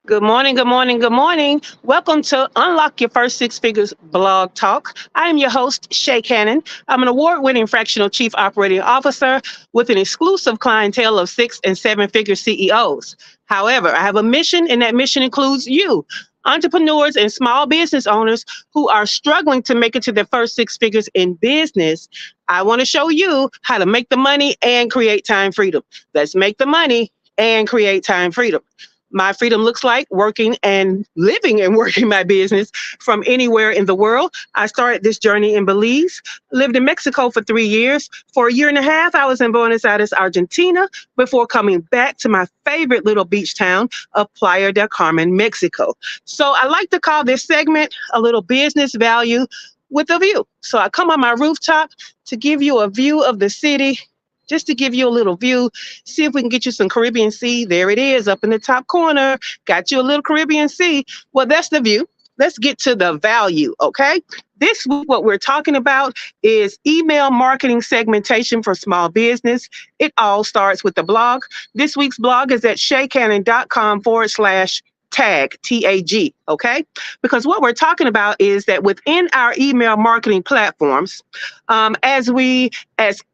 Good morning, good morning, good morning. Welcome to Unlock Your First Six Figures Blog Talk. I am your host, ShaCannon. I'm an award-winning fractional chief operating officer with an exclusive clientele of six and seven-figure CEOs. However, I have a mission, and that mission includes you, entrepreneurs and small business owners who are struggling to make it to their first six figures in business. I want to show you how to make the money and create time freedom. Let's make the money and create time freedom. My freedom looks like working and living and working my business from anywhere in the world. I started this journey in Belize, lived in Mexico for 3 years. For a year and a half, I was in Buenos Aires, Argentina, before coming back to my favorite little beach town of Playa del Carmen, Mexico. So I like to call this segment a little business value with a view. So I come on my rooftop to give you a view of the city, just to give you a little view, see if we can get you some Caribbean Sea. There it is up in the top corner. Got you a little Caribbean Sea. Well, that's the view. Let's get to the value, okay? This week, what we're talking about is email marketing segmentation for small business. It all starts with the blog. This week's blog is at ShaCannon.com/tag, TAG, okay? Because what we're talking about is that within our email marketing platforms, as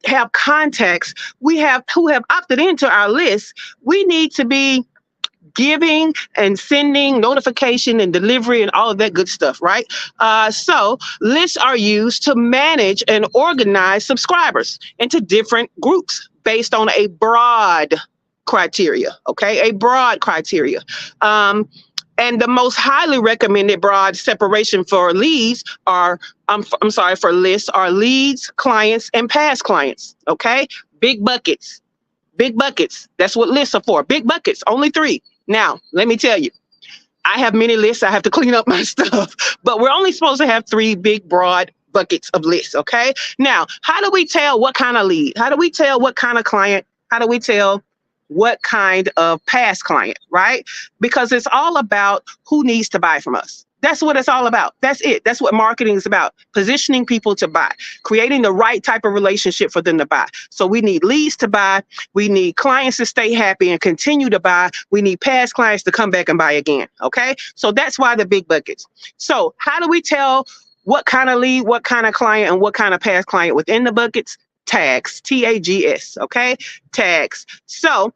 have contacts, we have who have opted into our list, we need to be giving and sending notification and delivery and all of that good stuff, right? So lists are used to manage and organize subscribers into different groups based on a broad criteria, okay? A broad criteria. And the most highly recommended broad separation for leads are, for lists are leads, clients, and past clients, okay? Big buckets. That's what lists are for. Big buckets, only 3. Now, let me tell you, I have many lists. I have to clean up my stuff, but we're only supposed to have 3 big, broad buckets of lists, okay? Now, how do we tell what kind of lead? How do we tell what kind of client? How do we tell what kind of past client, right? Because it's all about who needs to buy from us. That's what it's all about. That's it. That's what marketing is about. Positioning people to buy, creating the right type of relationship for them to buy. So we need leads to buy. We need clients to stay happy and continue to buy. We need past clients to come back and buy again. Okay. So that's why the big buckets. So how do we tell what kind of lead, what kind of client, and what kind of past client within the buckets? Tags, TAGS. Okay. Tags. So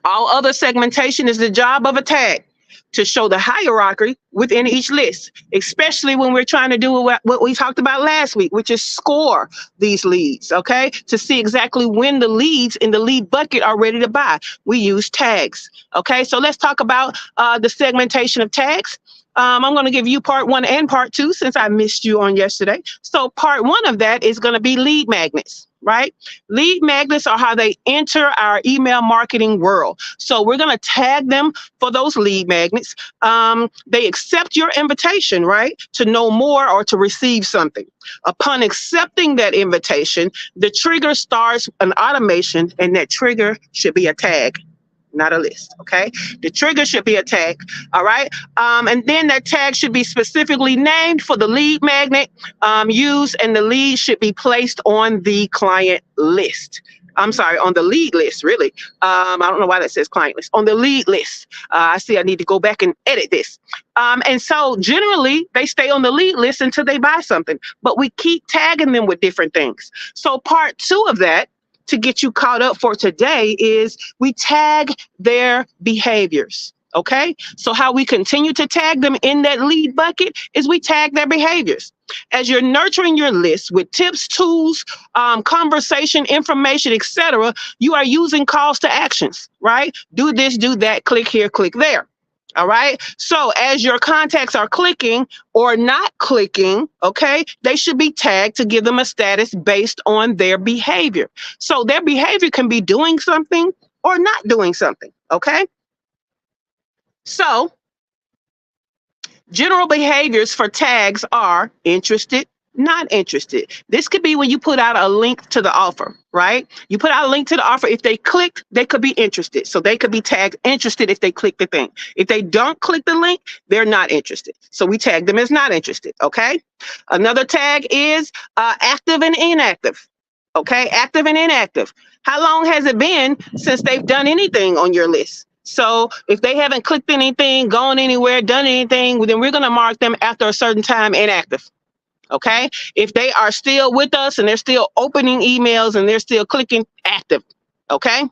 all other segmentation is the job of a tag to show the hierarchy within each list, especially when we're trying to do what we talked about last week, which is score these leads, okay? To see exactly when the leads in the lead bucket are ready to buy. We use tags, okay? So let's talk about the segmentation of tags. I'm going to give you part 1 and part 2 since I missed you on yesterday. So part 1 of that is going to be lead magnets, right? Lead magnets are how they enter our email marketing world. So we're going to tag them for those lead magnets. They accept your invitation, right? To know more or to receive something. Upon accepting that invitation, the trigger starts an automation, and that trigger should be a tag, not a list, okay? The trigger should be a tag, all right? And then that tag should be specifically named for the lead magnet used, and the lead should be placed on the client list. I'm sorry, on the lead list, really. I don't know why that says client list. On the lead list. I see I need to go back and edit this. And so generally, they stay on the lead list until they buy something, but we keep tagging them with different things. So part 2 of that, to get you caught up for today, is we tag their behaviors. Okay. So how we continue to tag them in that lead bucket is we tag their behaviors. As you're nurturing your list with tips, tools, conversation, information, etc., you are using calls to actions, right? Do this, do that, click here, click there. All right. So as your contacts are clicking or not clicking, okay, they should be tagged to give them a status based on their behavior. So their behavior can be doing something or not doing something. Okay. So general behaviors for tags are interested, not interested. This could be when you put out a link to the offer, right? You put out a link to the offer. If they clicked, they could be interested. So they could be tagged interested if they click the thing. If they don't click the link, they're not interested. So we tag them as not interested, okay? Another tag is active and inactive, okay? Active and inactive. How long has it been since they've done anything on your list? So if they haven't clicked anything, gone anywhere, done anything, then we're going to mark them after a certain time inactive. Okay. If they are still with us and they're still opening emails and they're still clicking, active. Okay.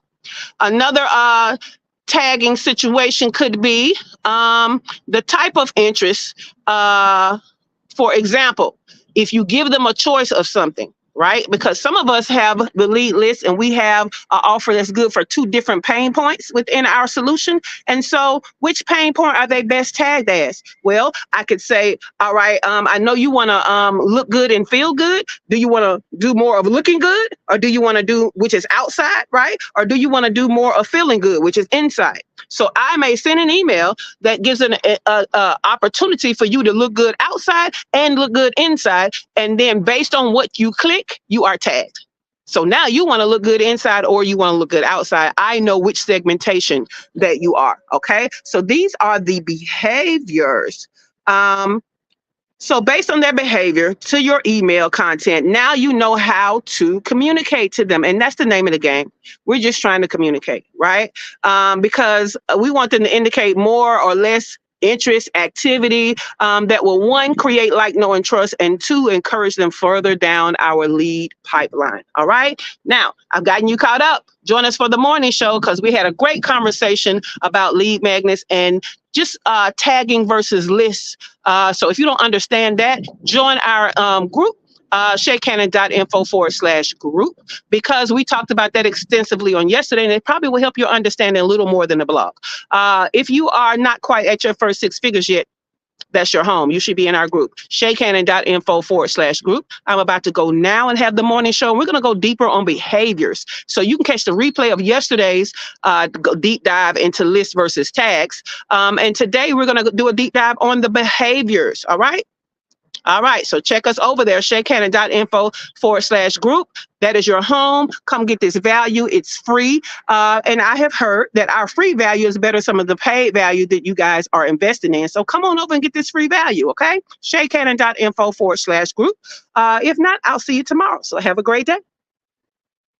Another tagging situation could be the type of interest. For example, if you give them a choice of something, right? Because some of us have the lead list and we have an offer that's good for 2 different pain points within our solution. And so which pain point are they best tagged as? Well, I could say, all right, I know you want to look good and feel good. Do you want to do more of looking good? Or do you want to do, which is outside, right? Or do you want to do more of feeling good, which is inside? So I may send an email that gives an opportunity for you to look good outside and look good inside. And then based on what you click, you are tagged. So now you want to look good inside or you want to look good outside. I know which segmentation that you are. Okay. So these are the behaviors. So based on their behavior to your email content, now you know how to communicate to them. And that's the name of the game. We're just trying to communicate, right? Because we want them to indicate more or less interest, activity that will, 1, create like, know, and trust, and 2, encourage them further down our lead pipeline. All right. Now, I've gotten you caught up. Join us for the morning show because we had a great conversation about lead magnets and just tagging versus lists. So if you don't understand that, join our group, ShaCannon.info/group, because we talked about that extensively on yesterday, and it probably will help you understand a little more than the blog. If you are not quite at your first 6 figures yet, that's your home. You should be in our group, ShaCannon.info/group. I'm about to go now and have the morning show. We're going to go deeper on behaviors. So you can catch the replay of yesterday's deep dive into lists versus tags. And today we're going to do a deep dive on the behaviors. All right. All right, so check us over there, ShaCannon.info/group. That is your home. Come get this value. It's free. And I have heard that our free value is better some of the paid value that you guys are investing in. So come on over and get this free value, okay? ShaCannon.info/group. If not, I'll see you tomorrow. So have a great day.